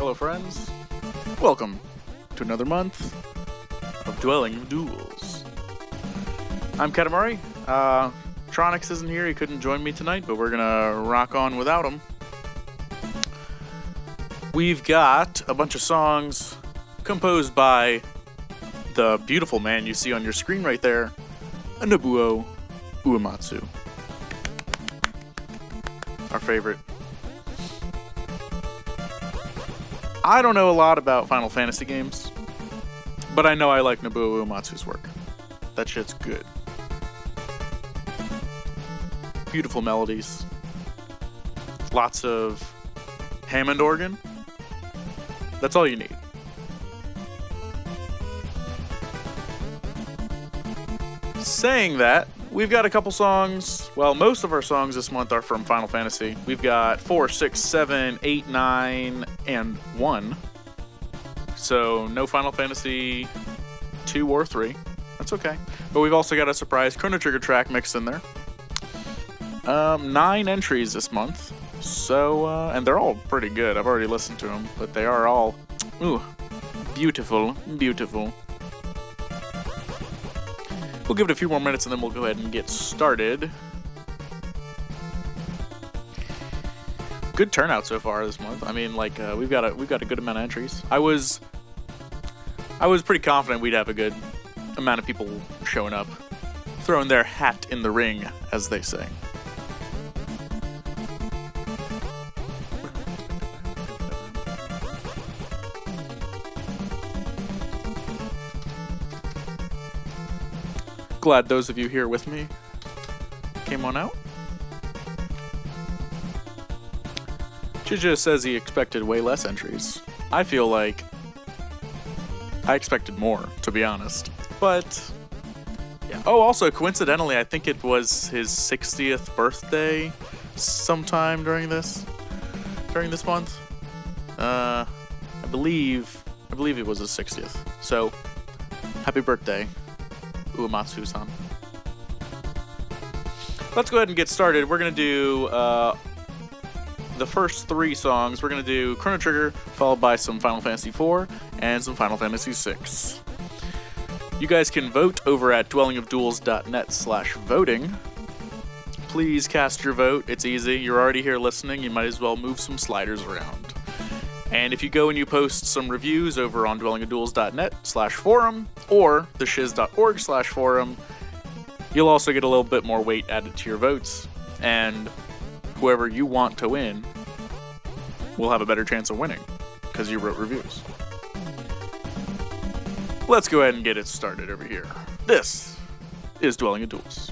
Hello friends, welcome to another month of Duels. I'm Katamari. Tronix isn't here, he couldn't join me tonight, but we're gonna rock on without him. We've got a bunch of songs composed by the beautiful man you see on your screen right there, Nobuo Uematsu. Our favorite. I don't know a lot about Final Fantasy games, but I know I like Nobuo Uematsu's work. That shit's good. Beautiful melodies. Lots of Hammond organ. That's all you need. Saying that, we've got a couple songs. Well, most of our songs this month are from Final Fantasy. We've got 4, 6, 7, 8, 9, and 1. So no Final Fantasy 2 or 3. That's okay. But we've also got a surprise Chrono Trigger track mixed in there. 9 entries this month. So, and they're all pretty good. I've already listened to them, but they are all, beautiful, beautiful. We'll give it a few more minutes and then we'll go ahead and get started. Good turnout so far this month. I mean, like, we've got a good amount of entries. I was pretty confident we'd have a good amount of people showing up, throwing their hat in the ring, as they say. Glad those of you here with me came on out. Chija says he expected way less entries. I feel like I expected more, to be honest. But yeah. Oh, also coincidentally, I think it was his 60th birthday sometime during this month. I believe it was his 60th. So, happy birthday, Uematsu-san. Let's go ahead and get started. We're going to do the first 3 songs. We're going to do Chrono Trigger, followed by some Final Fantasy IV, and some Final Fantasy VI. You guys can vote over at dwellingofduels.net/voting. Please cast your vote. It's easy. You're already here listening. You might as well move some sliders around. And if you go and you post some reviews over on dwellingofduels.net/forum or theshiz.org/forum, you'll also get a little bit more weight added to your votes, and whoever you want to win will have a better chance of winning because you wrote reviews. Let's go ahead and get it started over here. This is Dwelling of Duels.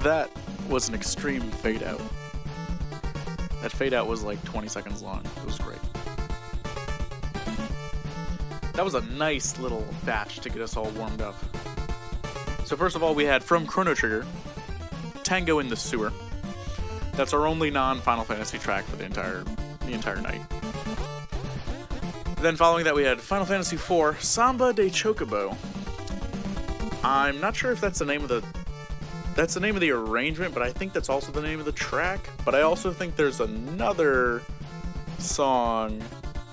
That was an extreme fade out. That fade out was like 20 seconds long. It was great. That was a nice little batch to get us all warmed up. So first of all, we had from Chrono Trigger, Tango in the Sewer. That's our only non-Final Fantasy track for the entire night. Then following that, we had Final Fantasy IV, Samba de Chocobo. I'm not sure if that's the name of the arrangement, but I think that's also the name of the track. But I also think there's another song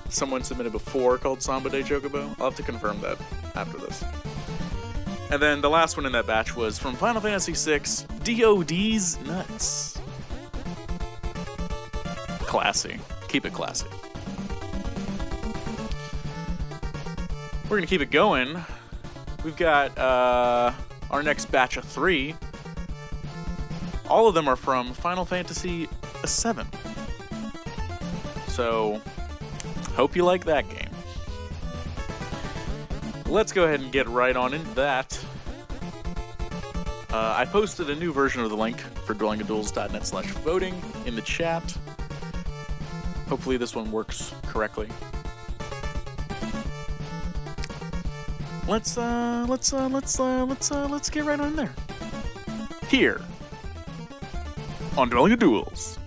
someone submitted before called Samba de Chocobo. I'll have to confirm that after this. And then the last one in that batch was from Final Fantasy VI, DOD's Nuts. Classy. Keep it classy. We're gonna keep it going. We've got our next batch of 3. All of them are from Final Fantasy VII. So, hope you like that game. Let's go ahead and get right on into that. I posted a new version of the link for duelingandduels.net/voting in the chat. Hopefully this one works correctly. Let's get right on in there. Here on Dueling and Duels.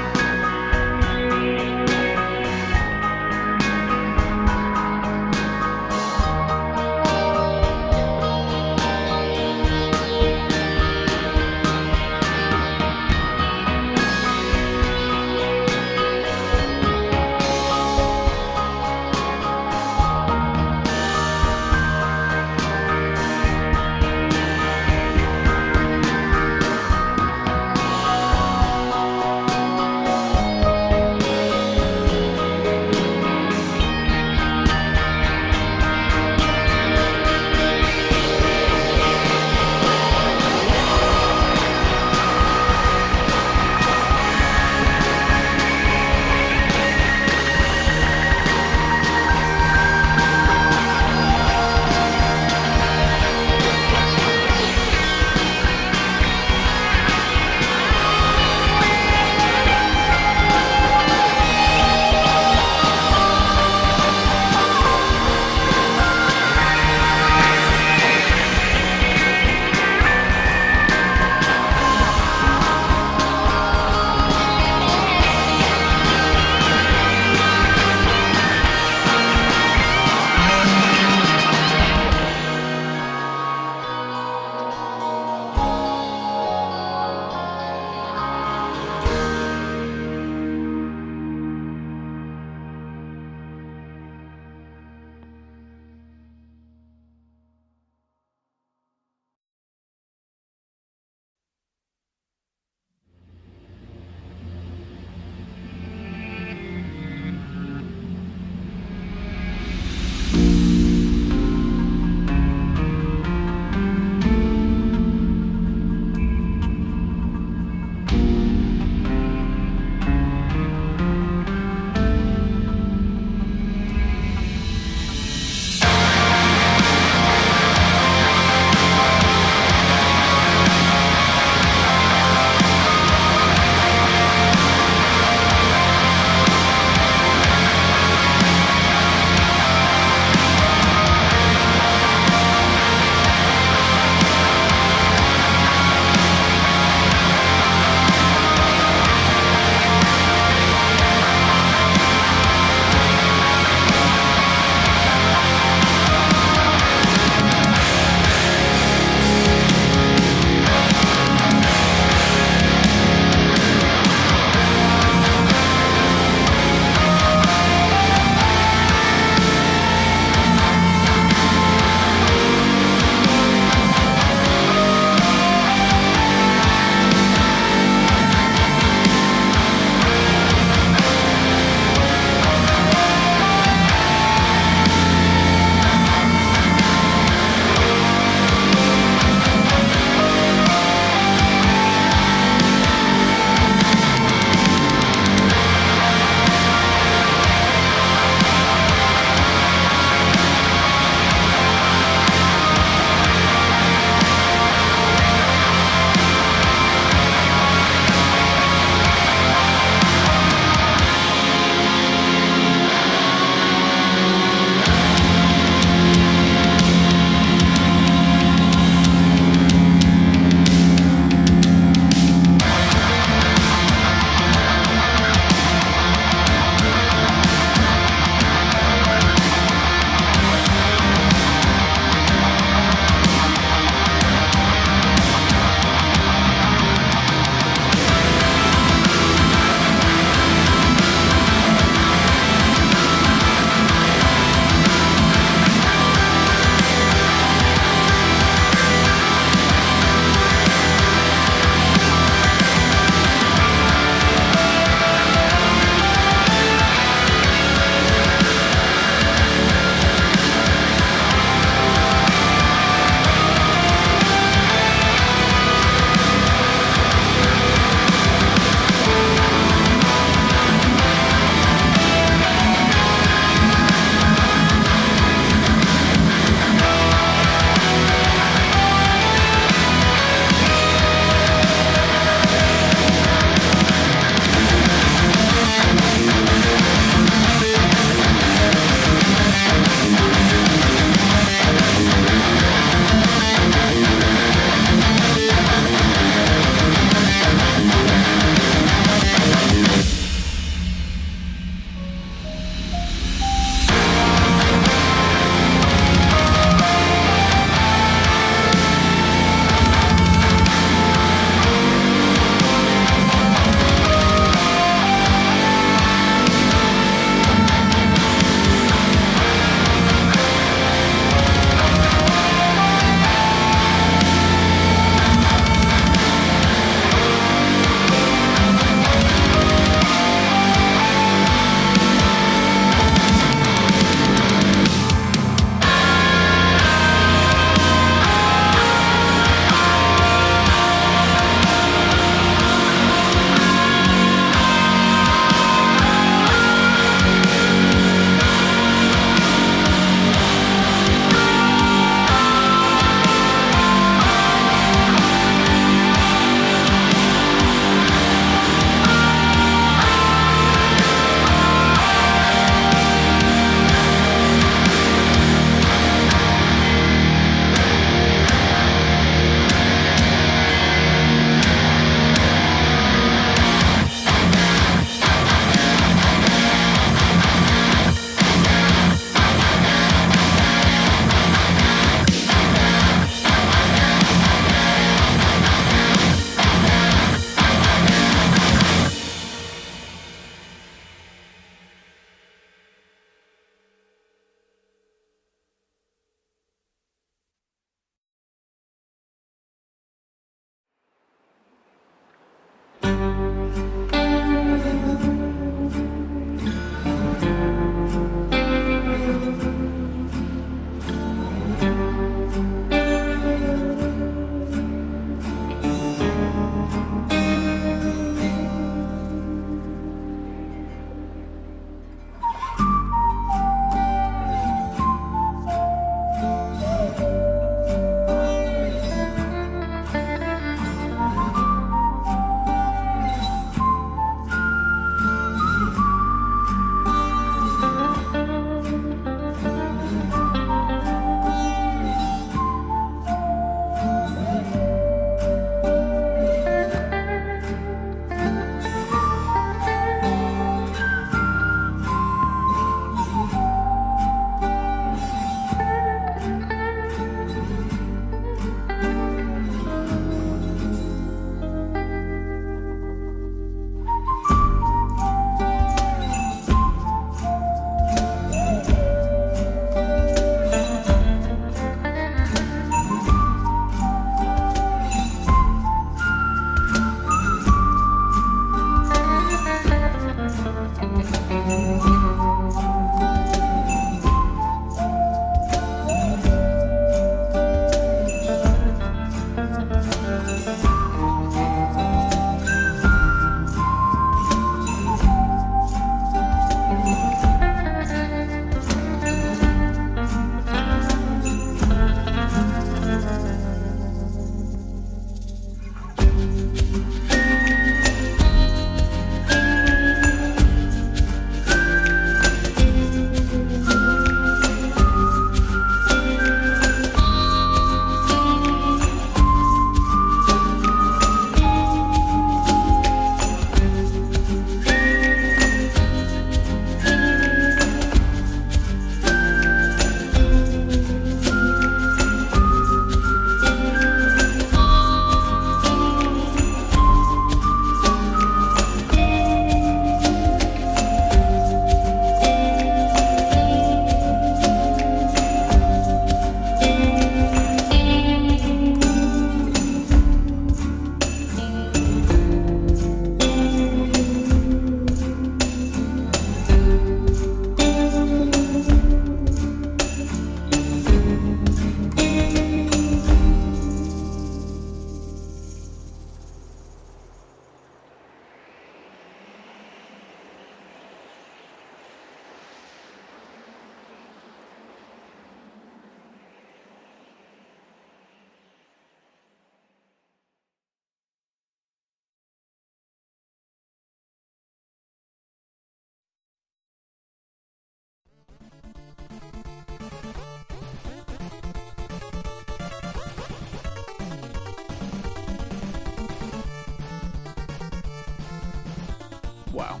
Wow.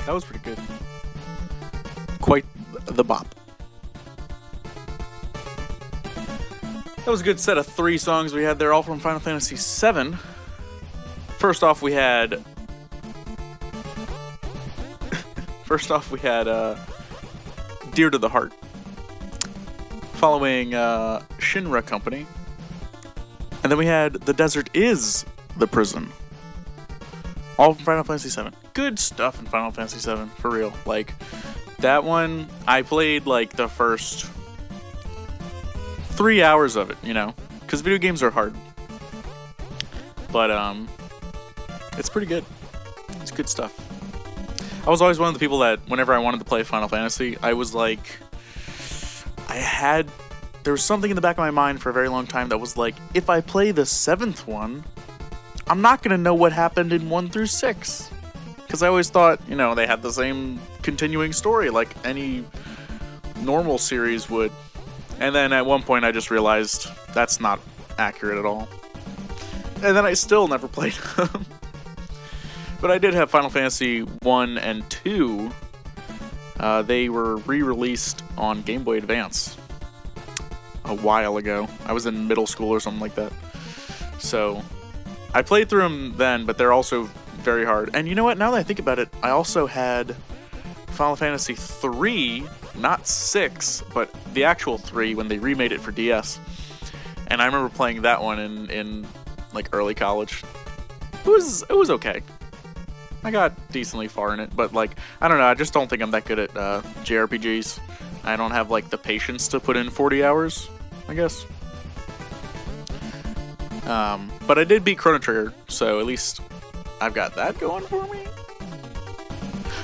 That was pretty good. Quite the bop. That was a good set of 3 songs we had there, all from Final Fantasy VII. First off, we had... Dear to the Heart. Following Shinra Company. And then we had The Desert is the Prison. All from Final Fantasy VII. Good stuff in Final Fantasy VII, for real. Like, that one, I played, like, the first 3 hours of it, you know? Because video games are hard. But, it's pretty good. It's good stuff. I was always one of the people that, whenever I wanted to play Final Fantasy, I was like... There was something in the back of my mind for a very long time that was like, if I play the 7th one, I'm not going to know what happened in 1 through 6. Because I always thought, you know, they had the same continuing story like any normal series would. And then at one point I just realized that's not accurate at all. And then I still never played them. But I did have Final Fantasy 1 and 2. They were re-released on Game Boy Advance a while ago. I was in middle school or something like that. So I played through them then, but they're also very hard. And you know what? Now that I think about it, I also had Final Fantasy 3, not 6, but the actual 3 when they remade it for DS. And I remember playing that one in like early college. It was okay. I got decently far in it, but like, I don't know, I just don't think I'm that good at JRPGs. I don't have like the patience to put in 40 hours, I guess. But I did beat Chrono Trigger, so at least I've got that going for me.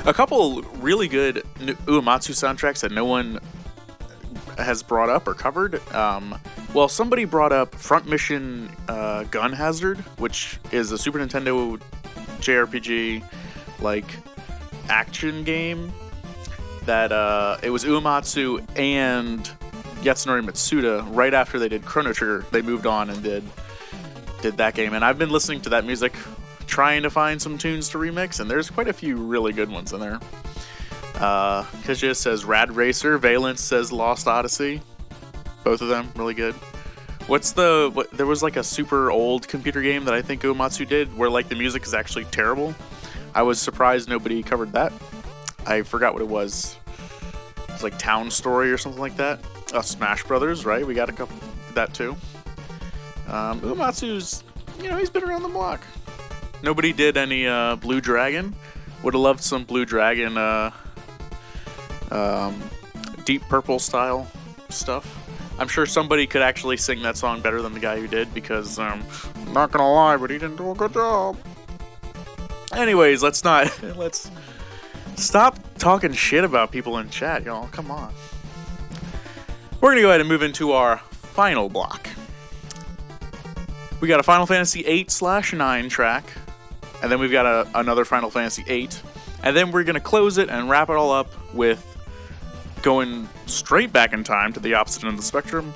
A couple really good Uematsu soundtracks that no one has brought up or covered. Well, somebody brought up Front Mission Gun Hazard, which is a Super Nintendo JRPG, like, action game that, it was Uematsu and Yasunori Mitsuda. Right after they did Chrono Trigger, they moved on and did that game. And I've been listening to that music, trying to find some tunes to remix, and there's quite a few really good ones in there. Kajia says Rad Racer, Valence says Lost Odyssey. Both of them really good. There was like a super old computer game that I think Uematsu did where like the music is actually terrible. I was surprised nobody covered that. I forgot what it was. It was like Town Story or something like that. Smash Brothers, right? We got a couple of that too. Uematsu's, you know, he's been around the block. Nobody did any Blue Dragon. Would have loved some Blue Dragon Deep Purple style stuff. I'm sure somebody could actually sing that song better than the guy who did, because, I'm not gonna lie, but he didn't do a good job. Anyways, let's stop talking shit about people in chat, y'all. Come on. We're gonna go ahead and move into our final block. We got a Final Fantasy 8/9 track, and then we've got another Final Fantasy 8, and then we're gonna close it and wrap it all up with going straight back in time to the opposite end of the spectrum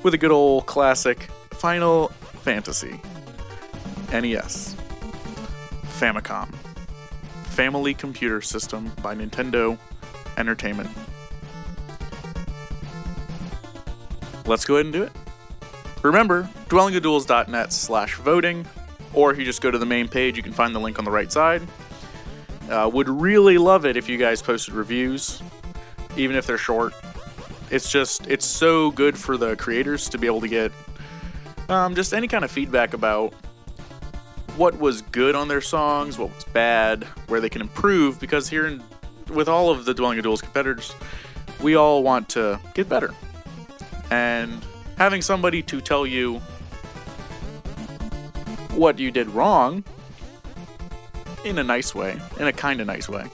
with a good old classic Final Fantasy NES Famicom Family Computer System by Nintendo Entertainment. Let's go ahead and do it. Remember, dwellingofduels.net/voting, or if you just go to the main page, you can find the link on the right side. Would really love it if you guys posted reviews, even if they're short. It's so good for the creators to be able to get just any kind of feedback about what was good on their songs, what was bad, where they can improve, because with all of the Dwelling of Duels competitors, we all want to get better. And having somebody to tell you what you did wrong in a nice way, in a kind of nice way,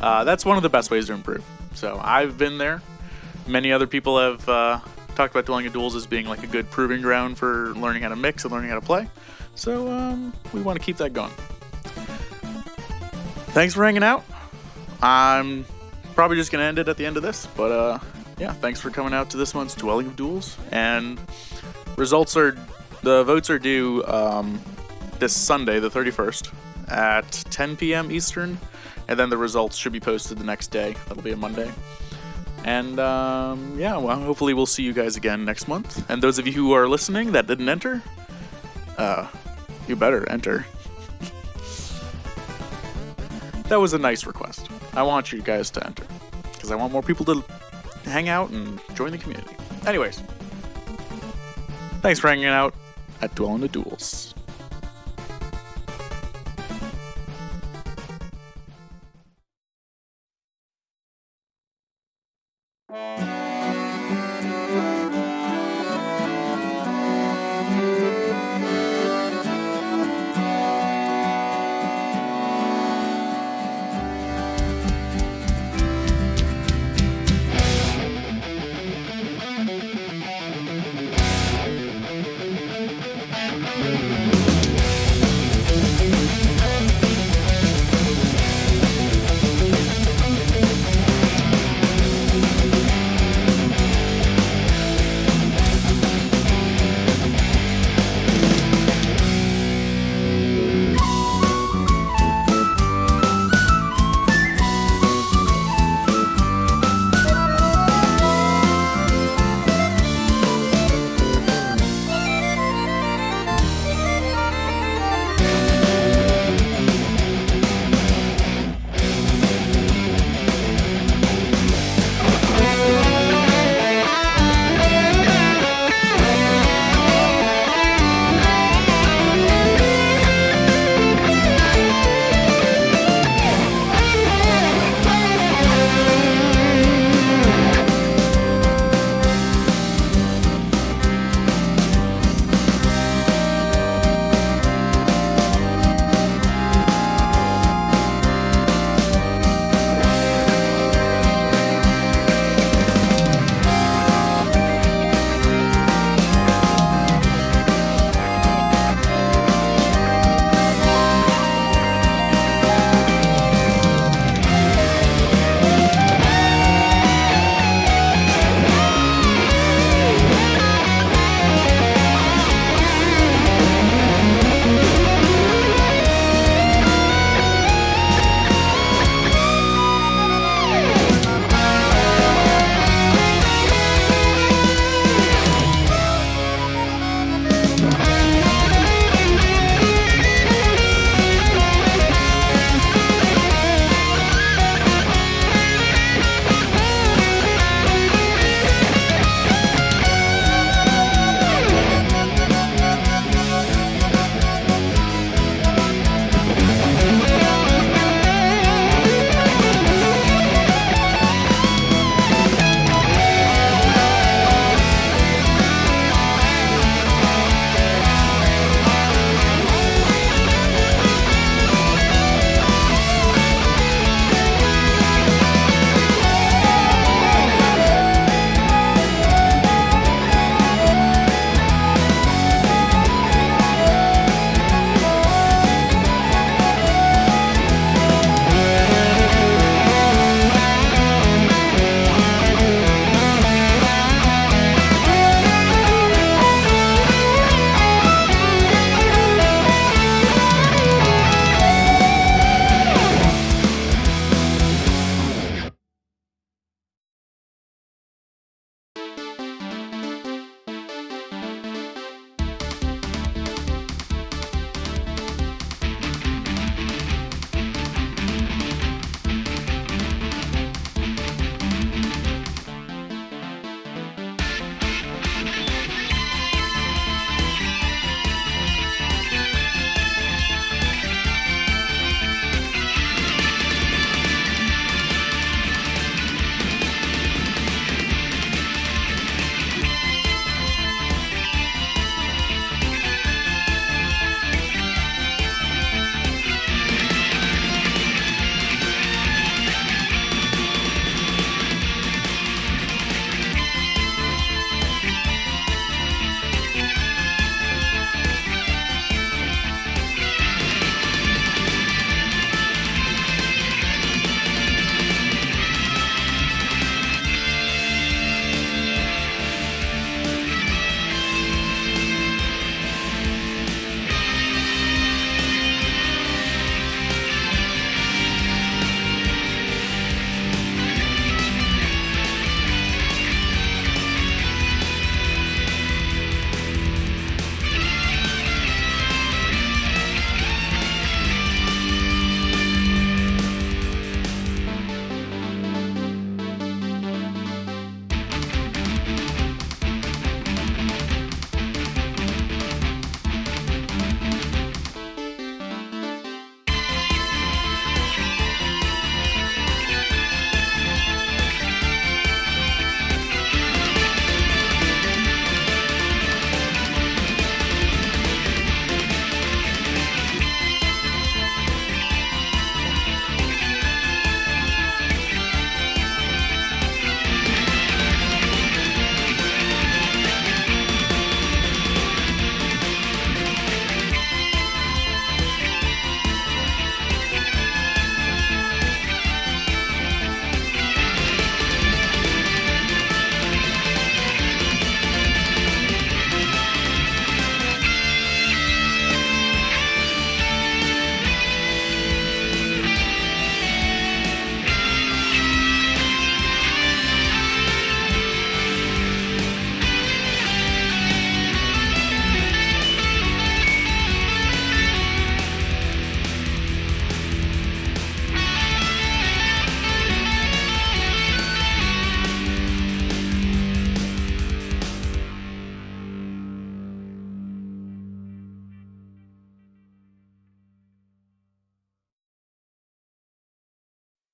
that's one of the best ways to improve. So I've been there. Many other people have talked about Dwelling of Duels as being like a good proving ground for learning how to mix and learning how to play. So we want to keep that going. Thanks for hanging out. I'm probably just going to end it at the end of this, but yeah, thanks for coming out to this month's Dwelling of Duels. And the votes are due this Sunday, the 31st, at 10 p.m. Eastern, and then the results should be posted the next day. That'll be a Monday. And yeah, well, hopefully we'll see you guys again next month. And those of you who are listening that didn't enter, you better enter. That was a nice request. I want you guys to enter, because I want more people to hang out and join the community. Anyways, thanks for hanging out at Dwell into Duels.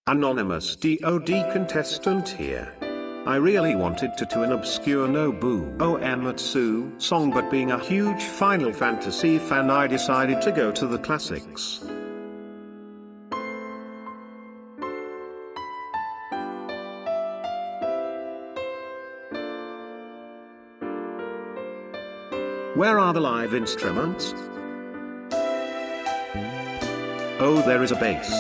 Anonymous DOD contestant here. I really wanted to do an obscure Nobuo Uematsu song, but being a huge Final Fantasy fan, I decided to go to the classics. Where are the live instruments? Oh, there is a bass.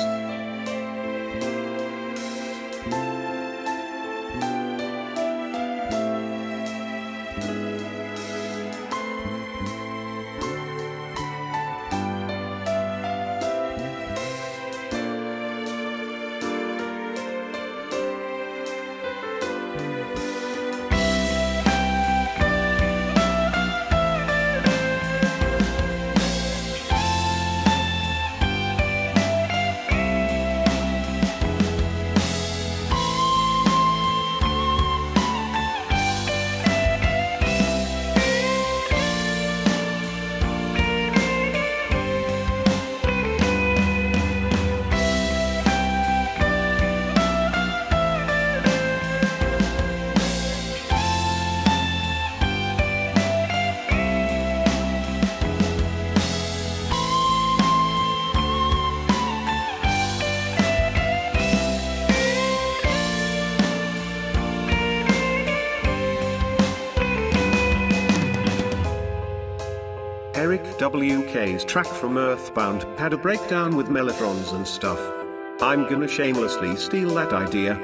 Eric WK's track from Earthbound had a breakdown with melodrons and stuff. I'm gonna shamelessly steal that idea.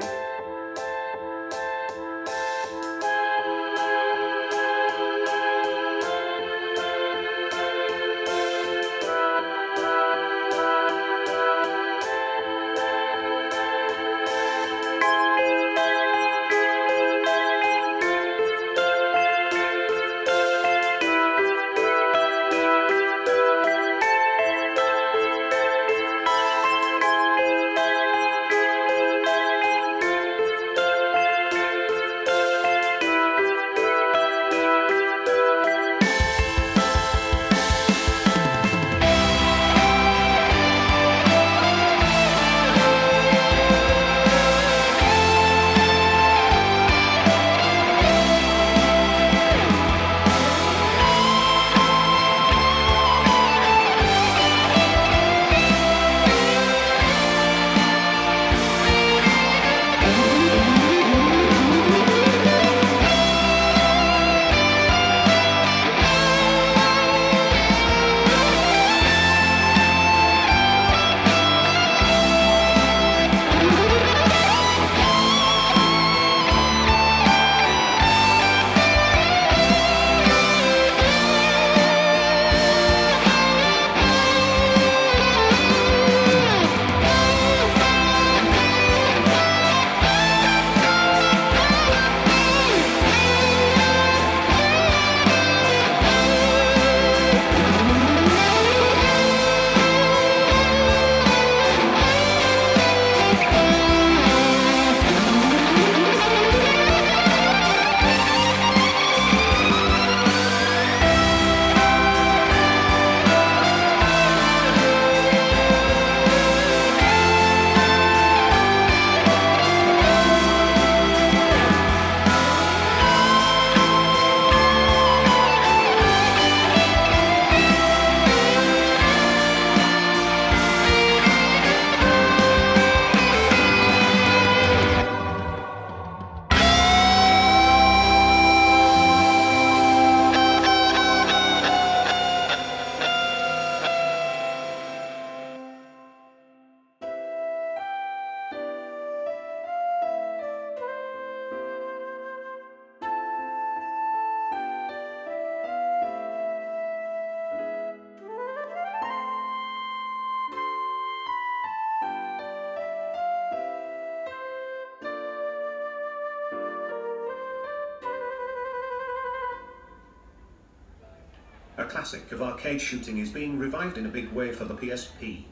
A classic of arcade shooting is being revived in a big way for the PSP.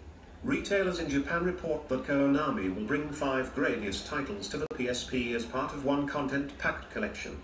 Retailers in Japan report that Konami will bring 5 Gradius titles to the PSP as part of one content-packed collection.